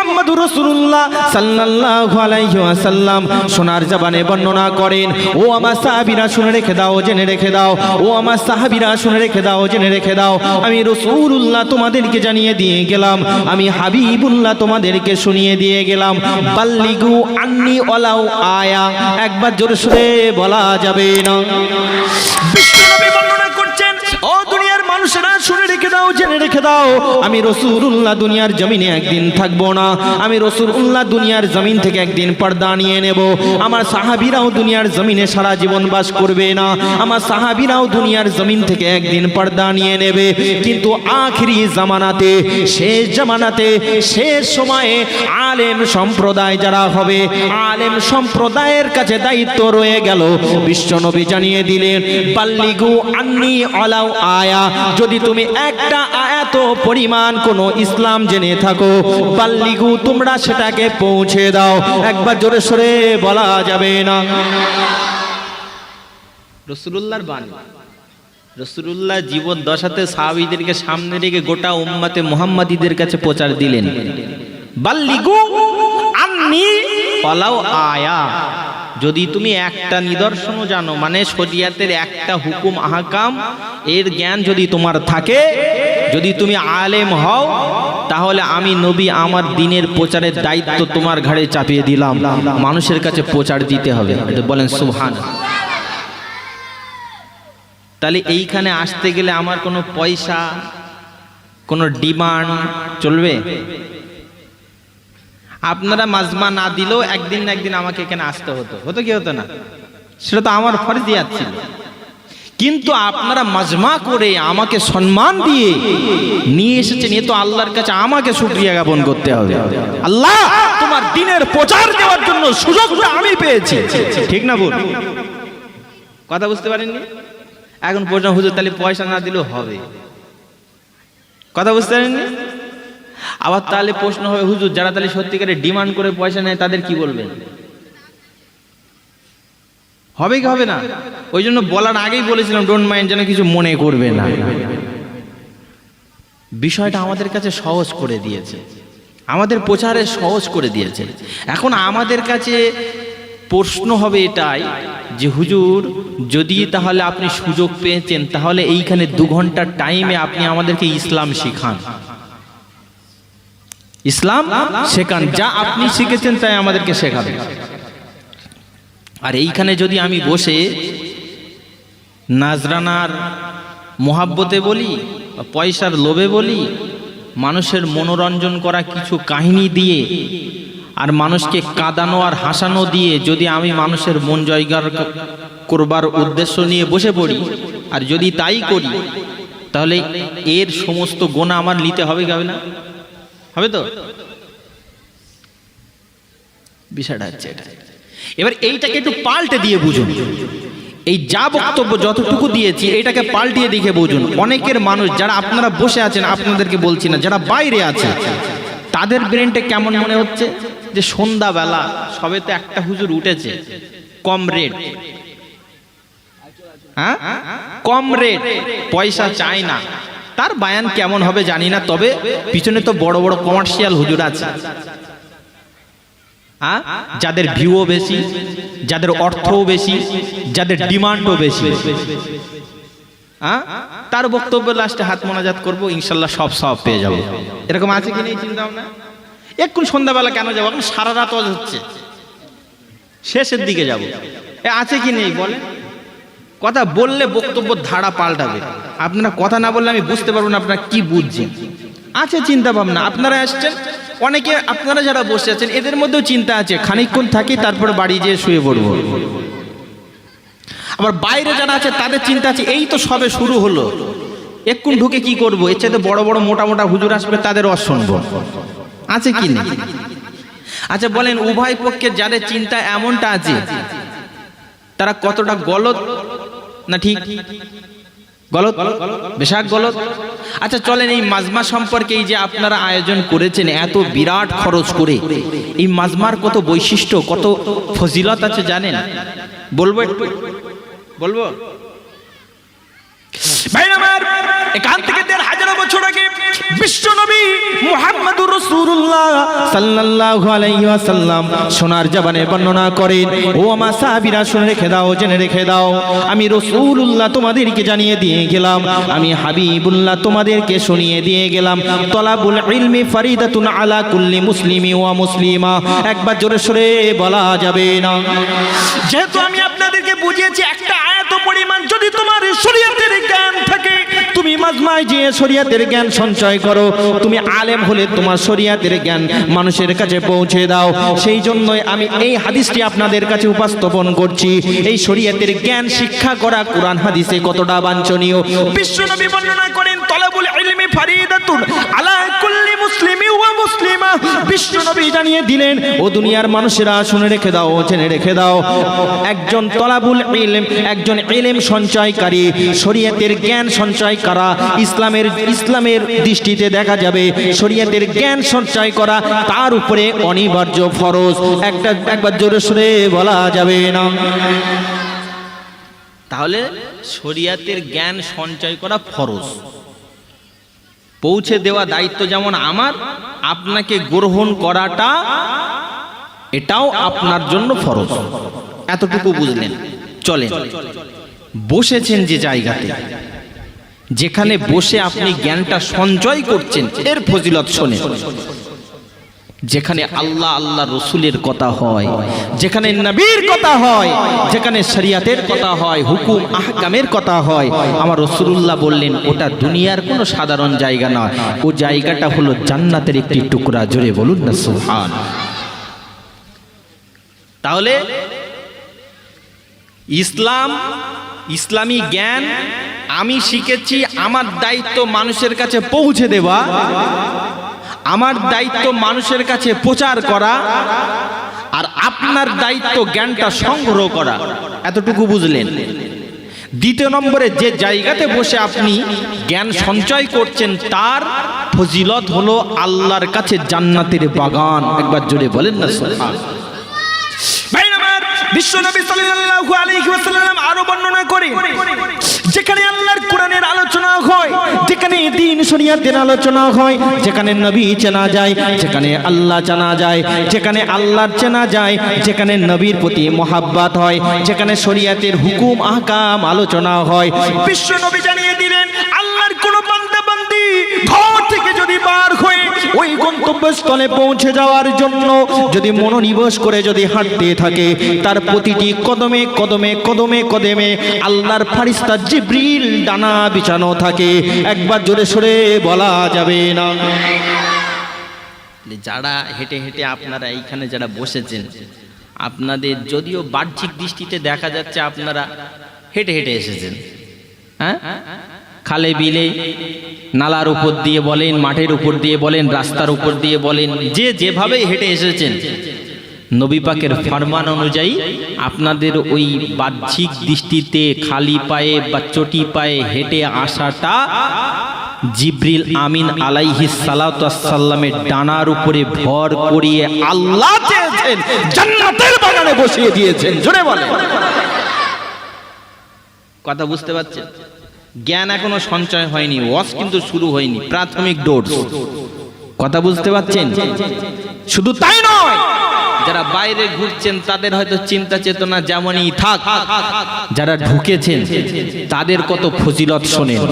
মুহাম্মাদুর রাসূলুল্লাহ সাল্লাল্লাহু আলাইহি ওয়াসাল্লাম সোনার জবানে বর্ণনা করেন, ও আমার সাহাবীরা শুনে রেখে দাও, জেনে রেখে দাও, ও আমার সাহাবীরা শুনে রেখে দাও, জেনে রেখে দাও, আমি রাসূলুল্লাহ তোমাদেরকে জানিয়ে দিয়ে গেলাম, আমি হাবিবুল্লাহ তোমাদেরকে শুনিয়ে দিয়ে গেলাম, বাল্লিগু আন্নি ওয়ালাউ আয়া, একবার জোরে সুরে বলা যাবে না। বিশ্বনবী বর্ণনা করছেন, ও দুনিয়ার মানুষেরা শুনে রেখে দাও, জেনে রেখে দাও, আমি রাসূলুল্লাহ দুনিয়ার জমিনে একদিন থাকবো না, আমি রাসূলুল্লাহ দুনিয়ার জমিন থেকে একদিন পর্দা নিয়ে নেব, আমার সাহাবীরাও দুনিয়ার জমিনে সারা জীবন বাস করবে না, আমার সাহাবীরাও দুনিয়ার জমিন থেকে একদিন পর্দা নিয়ে নেবে, কিন্তু আখিরি জামানাতে, শেষ জামানাতে, শেষ সময়ে আলেম সম্প্রদায় যারা হবে, আলেম সম্প্রদায়ের কাছে দায়িত্ব রয়ে গেল। বিশ্বনবী জানিয়ে দিলেন, বাল্লিগু আন্নি ওয়ালাউ আয়া, যদি তুমি একটা আয়াত পরিমাণ কোন ইসলাম জেনে থাকো, বাল্লিগু তোমরা সেটাকে পৌঁছে দাও, একবার জোরে সরে বলা যাবে না। রাসূলুল্লাহর বাণী, রাসূলুল্লাহ জীবন দশাতে সাহাবীদেরকে সামনে রেখে গোটা উম্মতে মুহাম্মাদীদের কাছে প্রচার দিলেন, বাল্লিগু আন্নি ওয়ালাউ আয়া, যদি তুমি একটা নিদর্শনও জানো, মানে শরিয়াতের একটা হুকুম আহকাম এর জ্ঞান যদি তোমার থাকে, যদি তুমি আলেম হও, তাহলে আমি নবী আমার দ্বীনের প্রচারের দায়িত্ব তোমার ঘাড়ে চাপিয়ে দিলাম, মানুষের কাছে প্রচার দিতে হবে। এটা বলেন সুবহানাল্লাহ। তাহলে এইখানে আসতে গেলে আমার কোনো পয়সা, কোনো ডিমান্ড চলবে? আপনারা মাজমা না দিলেও একদিন না একদিন আমাকে এখানে আসতে হতো, হতো কি হতো না? সেটা তো আমার ফরজিয়াত ছিল, কিন্তু আপনারা মাজমা করে আমাকে সম্মান দিয়ে নিয়ে এসেছেন, এ তো আল্লাহর কাছে আমাকে শুকরিয়া জ্ঞাপন করতে হবে। আল্লাহ, তোমার দ্বীনের প্রচার দেওয়ার জন্য সুযোগটা আমি পেয়েছি, ঠিক না বল? কথা বুঝতে পারেননি? এখন পর্যন্ত হুজুর তাহলে পয়সা না দিলেও হবে, কথা বুঝতে পারেননি? আবার তাহলে প্রশ্ন হবে, হুজুর যারা তাহলে সত্যিকারে ডিমান্ড করে পয়সা নেয় তাদের কি বলবেন? হবে কি হবে না? ওই জন্য বলার আগেই বলেছিলাম ডোন্ট মাইন্ড, যেন কিছু মনে করবে না। বিষয়টা আমাদের কাছে সহজ করে দিয়েছে, আমাদের প্রচারে সহজ করে দিয়েছে। এখন আমাদের কাছে প্রশ্ন হবে এটাই যে হুজুর যদি তাহলে আপনি সুযোগ পেয়েছেন, তাহলে এইখানে 2 ঘন্টার টাইমে আপনি আমাদেরকে ইসলাম শিখান, ইসলাম শেখান, যা আপনি শিখেছেন তাই আমাদেরকে শেখাবেন। আর এইখানে যদি আমি বসে নাজরানার মোহাব্বতে বলি, পয়সার লোভে বলি, মানুষের মনোরঞ্জন করা কিছু কাহিনী দিয়ে আর মানুষকে কাঁদানো আর হাসানো দিয়ে যদি আমি মানুষের মন জয় করবার উদ্দেশ্য নিয়ে বসে পড়ি, আর যদি তাই করি, তাহলে এর সমস্ত গোনা আমার নিতে হবে কি হবে না? হবে তো? বিষয়টা হচ্ছে এটা। এবার এইটাকে একটু পাল্টে দিয়ে বুঝুন, এই যা বক্তব্য যতটুকু দিয়েছি এইটাকে পাল্টিয়ে দেখে বুঝুন। অনেকের মানুষ যারা আপনারা বসে আছেন, আপনাদেরকে বলছি না, যারা বাইরে আছে, তাদের ব্রেনটা কেমন মনে হচ্ছে যে সন্ধ্যাবেলা সবে তো একটা হুজুর উঠেছে, কম রেট, হ্যাঁ কম রেট, পয়সা চায় না, তার বায়ান কেমন হবে জানি না, তবে পিছনে তো বড় বড় কমার্শিয়াল হুজুর আছে, যাদের ভিউও বেশি, যাদের অর্থও বেশি, যাদের ডিমান্ডও বেশি, তার বক্তব্য লাস্টে হাত মোনাজাত করবো, ইনশাল্লাহ সব পেয়ে যাবো। এরকম আছে কি নেই চিন্তা ভাবনা? এখন সন্ধ্যাবেলা কেন যাবো? এখন সারা রাত হচ্ছে, শেষের দিকে যাবো, আছে কি নেই বলে? কথা বললে বক্তব্য ধারা পাল্টাবে, আপনারা কথা না বললে আমি বুঝতে পারবো না আপনারা কি বুঝছেন। আছে চিন্তা ভাবনা, আপনারা আসছেন, অনেকে আপনারা যারা বসে আছেন এদের মধ্যেও চিন্তা আছে, খানিকক্ষণ থাকি তারপরে বাড়ি যেয়ে শুয়ে পড়বো। আবার বাইরে যারা আছে তাদের চিন্তা আছে, এই তো সবে শুরু হলো, এক্ষুন ঢুকে কি করবো, এর চাইতে বড় বড় মোটা মোটা হুজুর আসবে, তাদের শুনবো। আছে কি না? আচ্ছা বলেন, উভয় পক্ষের যাদের চিন্তা এমনটা আছে, তারা কতটা গলত না ঠিক? গলত, বেশাক গলত। আচ্ছা চলেন এই মাজমা সম্পর্কে, এই যে আপনারা আয়োজন করেছেন এত বিরাট খরচ করে, এই মাজমার কত বৈশিষ্ট্য, কত ফজিলত আছে জানেন? বলবো একটু, বলবো? এখান থেকে 1500 বছর আগে বিশ্বনবী মুহাম্মদুর রাসূলুল্লাহ সাল্লাল্লাহু আলাইহি ওয়াসাল্লাম সোনার জবানে বর্ণনা করেন, ও আমার সাহাবীরা শুনে রেখে দাও, জেনে রেখে দাও, আমি রাসূলুল্লাহ তোমাদেরকে জানিয়ে দিয়ে গেলাম, আমি হাবিবুল্লাহ তোমাদেরকে শুনিয়ে দিয়ে গেলাম, তলাবুল ইলমি ফারিদাতুন আলা কুল্লি মুসলিমি ওয়া মুসলিমা। একবার জোরে সরে বলা যাবে না? যেহেতু আমি আপনাদেরকে বুঝিয়েছি, একটা আয়াত পরিমাণ যদি তোমার শরীয়তের জ্ঞান থাকে, তুমি মাজমায় যে শরীয়তের জ্ঞান সঞ্চয় করো, তুমি আলেম হলে তোমার শরীয়তের জ্ঞান মানুষের কাছে পৌঁছে দাও। সেই জন্যই আমি এই হাদিসটি আপনাদের কাছে উপস্থাপন করছি। এই শরীয়তের জ্ঞান শিক্ষা করা কোরআন হাদিসে কতটা বাঞ্ছনীয়। বিশ্বনবী বর্ণনা করেন, তলাবুল ইলমি ফারিদাতুন আলা কুল্লি মুসলিমি ওয়া মুসলিমা। বিশ্বনবী জানিয়ে দিলেন, ও দুনিয়ার মানুষেরা শুনে রেখে দাও, জেনে রেখে দাও, একজন তলাবুল ইলম, একজন ইলম সঞ্চয়কারী, শরীয়তের জ্ঞান সঞ্চয় করা ইসলামের দৃষ্টিতে দেখা যাবে শরীয়তের জ্ঞান সঞ্চয় করা তার উপরে অনিবার্য ফরজ। একবার জোরে সরে বলা যাবে না? তাহলে শরীয়তের জ্ঞান সঞ্চয় করা ফরজ, পৌঁছে দেওয়া দায়িত্ব যেমন আমার, আপনাকে গ্রহণ করাটা এটাও আপনার জন্য ফরজ। এতটুকু বুঝলেন? চলেন, বসেছেন যে জায়গাতে, যেখানে বসে আপনি জ্ঞানটা সঞ্চয় করছেন, এর ফজিলত শোনেন। যেখানে আল্লাহ আল্লাহ রসুলের কথা হয়, যেখানে নবীর কথা হয়, যেখানে শরিয়াতের কথা হয়, হুকুম আহকামের কথা হয়, আমার রাসূলুল্লাহ বললেন ওটা দুনিয়ার কোনো সাধারণ জায়গা নয়, ও জায়গাটা হলো জান্নাতের একটি টুকরা। জোরে বলুন না সুবহান। তাহলে ইসলামী জ্ঞান আমি শিখেছি, আমার দায়িত্ব মানুষের কাছে পৌঁছে দেওয়া, আমার দায়িত্ব মানুষের কাছে প্রচার করা, আর আপনার দায়িত্ব জ্ঞানটা সংগ্রহ করা। এতটুকু বুঝলেন? দ্বিতীয় নম্বরে, যে জায়গাতে বসে আপনি জ্ঞান সঞ্চয় করছেন তার ফজিলত হলো আল্লাহর কাছে জান্নাতের বাগান। একবার জোরে বলেন না সুবহানাল্লাহ। বিশ্বনবী সাল্লাল্লাহু আলাইহি ওয়াসাল্লাম আরো বর্ণনা করেন, যেখানে আল্লাহর কোরআনের আলোচনা হয়, যেখানে দ্বীন শরীয়তের আলোচনা হয়, যেখানে নবী চেনা যায়, যেখানে আল্লাহ জানা যায়, যেখানে আল্লাহর চেনা যায়, যেখানে নবীর প্রতি মহাব্বত হয়, যেখানে শরীয়তের হুকুম আহকাম আলোচনা হয়, বিশ্বনবী জানিয়ে দিলেন, আল্লাহর কোন বান্দা বান্দি ঘর থেকে যদি বার হয়ে ওই গন্তব্যস্থলে পৌঁছে যাওয়ার জন্য যদি মনোনিবেশ করে যদি হাঁটতে থাকে, তার প্রতিটি কদমে কদমে কদমে কদমে আল্লাহর ফেরেশতা জিবরিল ডানা বিছানো থাকে। একবার জোরে সরে বলা যাবে না? যারা হেঁটে হেঁটে আপনারা এইখানে যারা বসেছেন, আপনাদের যদিও বাহ্যিক দৃষ্টিতে দেখা যাচ্ছে আপনারা হেঁটে হেঁটে এসেছেন, হ্যাঁ, খালে বিলে নালার উপর দিয়ে বলেন, মাঠের উপর দিয়ে বলেন, রাস্তার উপর দিয়ে বলেন, যে যেভাবে হেঁটে এসেছেন, নবী পাকের ফরমান অনুযায়ী আপনাদের ওই বাহ্যিক দৃষ্টিতে খালি পায়ে বা চটি পায়ে হেঁটে আসাটা জিবরিল আমিন আলাইহিস সালাতু ওয়াস সালামের ডানার উপরে ভর করিয়ে আল্লাহ চেয়েছেন জান্নাতের বাগানে বসিয়ে দিয়েছেন। জোরে বলেন। কথা বুঝতে পারছেন? জ্ঞান এখনো সঞ্চয় হয়নি, ওয়াজ কিন্তু শুরু হয়নি, প্রাথমিক ডোজ। কথা বুঝতে পারছেন? শুধু তাই নয়, যারা বাইরে ঘুরছেন তাদের হয়তো চিন্তা চেতনা যেমনই থাক, যারা ঢুকেছেন তাদের কত ফজিলত শোনেন।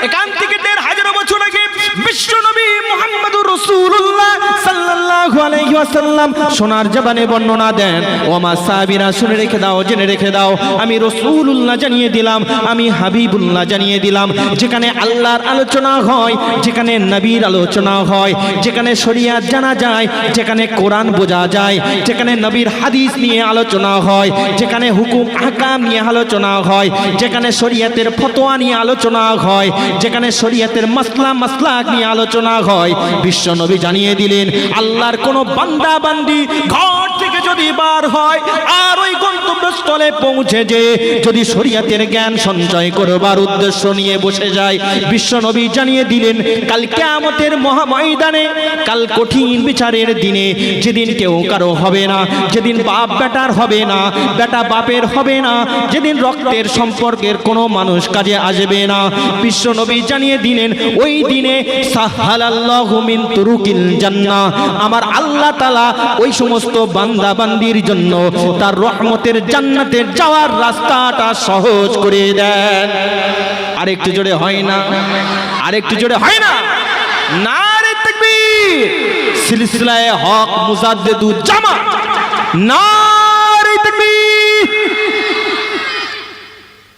এখান থেকে ১৫০০ বছর আগে বিশ্বনবী মুহাম্মদুর রাসূলুল্লাহ সাল্লাল্লাহু আলাইহি ওয়াসাল্লাম সোনার জবানে বর্ণনা দেন, ও আমার সাহাবীরা শুনে রেখে দাও, জেনে রেখে দাও, আমি রাসূলুল্লাহ জানিয়ে দিলাম, আমি হাবিবুল্লাহ জানিয়ে দিলাম, যেখানে আল্লাহর আলোচনা হয়, যেখানে নবীর আলোচনা হয়, যেখানে শরীয়ত জানা যায়, যেখানে কোরআন বোঝা যায়, যেখানে নবীর হাদিস নিয়ে আলোচনা হয়, যেখানে হুকুম আহকাম নিয়ে আলোচনা হয়, যেখানে শরীয়তের ফতোয়া নিয়ে আলোচনা হয়, যেখানে শরীয়তের মাসলাক নিয়ে আলোচনা হয়, বিশ্বনবী জানিয়ে দিলেন, আল্লাহর কোন বান্দা বান্দি ঘর থেকে থেকে যদি বার হয় আর ওই গন্তব্যস্থলে পৌঁছে যে যদি শরীয়তের জ্ঞান সঞ্চয় করবার উদ্দেশ্য নিয়ে বসে যায়, বিশ্বনবী জানিয়ে দিলেন কাল কিয়ামতের মহাময়দানে, কাল কঠিন বিচারের দিনে, যেদিন কেউ কারো হবে না, যেদিন বাপ বেটার হবে না, বেটা বাপের হবে না, যেদিন রক্তের সম্পর্কের কোনো মানুষ কাজে আসবে না, বিশ্বনবী জানিয়ে দিলেন ওই দিনে সাহালাল্লাহু মিন তুরুকিল জান্নাহ, আমার আল্লাহ তাআলা ওই সমস্ত বান্দা বান্দির জন্য তার রহমতের জান্নাতে যাওয়ার রাস্তাটা সহজ করে দেন। আরেকটু জোরে হয় না? আরেকটু জোরে হয় না? নারে তাকবীর! সিলসিলায়ে হক মুজাদ্দিদুল জামাত, না